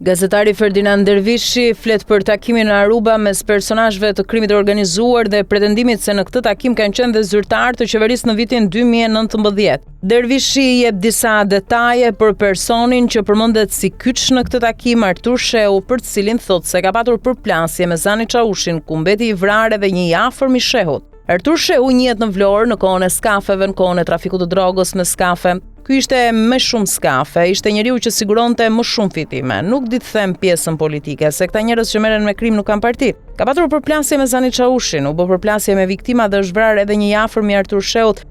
Gazetari Ferdinand Dervishi flet për takimin në Aruba mes personazheve të krimit të organizuar dhe pretendimit se në këtë takim kanë qenë dhe zyrtarë të qeverisë në vitin 2019. Dervishi jep disa detaje për personin që përmendet si kyç në këtë takim, Artur Shehu, për të cilin thotë se ka patur përplasje me Zani Çaushin, ku mbeti i vrarë dhe një i afërm i Shehut. Artur Shehu njihet në Vlorë në kohën e skafeve, në kohën e trafikut të drogës me skafe. Ky ishte me shumë skafe, ishte njeriu që siguronte më shumë fitime. Nuk di të them pjesën politike, se këta njerëz që merren me krim nuk kanë parti. Ka patur përplasje me Zani Çaushin, u bë përplasje me viktima dhe është vrarë edhe një i afërm i Artur Shehut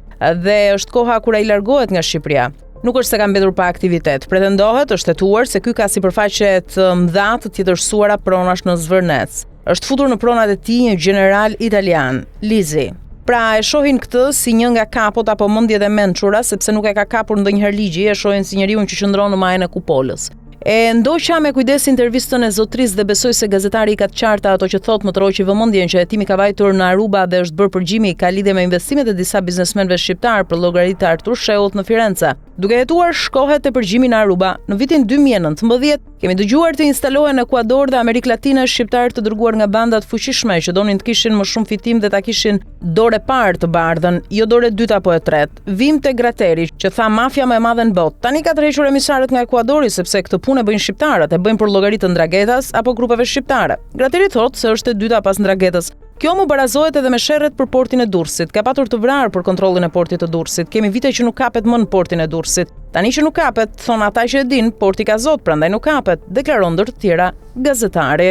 dhe është koha kur ai largohet nga Shqipëria. Nuk është se ka mbetur pa aktivitet. Pretendohet, është hetuar se ky ka sipërfaqe të mëdha të tjetërsuara pronash në Zvërnec. Është futur në pronat e tij një general italian, Lizi. Pra e shohin këtë si një nga kapot apo mendjet e mençura, sepse nuk e ka kapur ndonjëherë ligji, e shohin si njeriu që qëndron në majën e Kupolës. E ndoqa me kujdes intervistën e zotrisë dhe besoj se gazetari i ka të qarta ato që thot, më tërhoqi vëmendjen që hetimi ka vajtur në Aruba dhe është bërë përgjimi ka lidhje me investimet e disa biznesmenëve shqiptar për llogaritë të Artur Shehut në Firenze. Duke hetuar shkohet te përgjimi në Aruba, në vitin 2019 kemi dëgjuar të instalohen në Ekuador dhe Amerikë Latine shqiptar të dërguar nga bandat fuqishme që donin të kishin më shumë fitim dhe ta kishin dorë parë të bardhën, jo dorë dytë apo e tretë. Vim te Grateri, që tha mafia më e madhe në botë. Tani ka tërhequr emisarët nga Ekuadori sepse këtë punë e bëjnë shqiptarët, e bëjnë për llogaritë të Ndragetas apo grupeve shqiptare. Grateri thotë se është e dyta pas Ndragetës. Kjo më barazohet edhe me sherrret për portin e Durrësit. Ka patur të vrarë për kontrollin e portit të Durrësit. Kemi vite që nuk kapet më në portin e Durrësit. Tani që nuk kapet, thon ata që e din, porti ka zot, prandaj nuk kapet, deklaron ndër të tjera gazetari.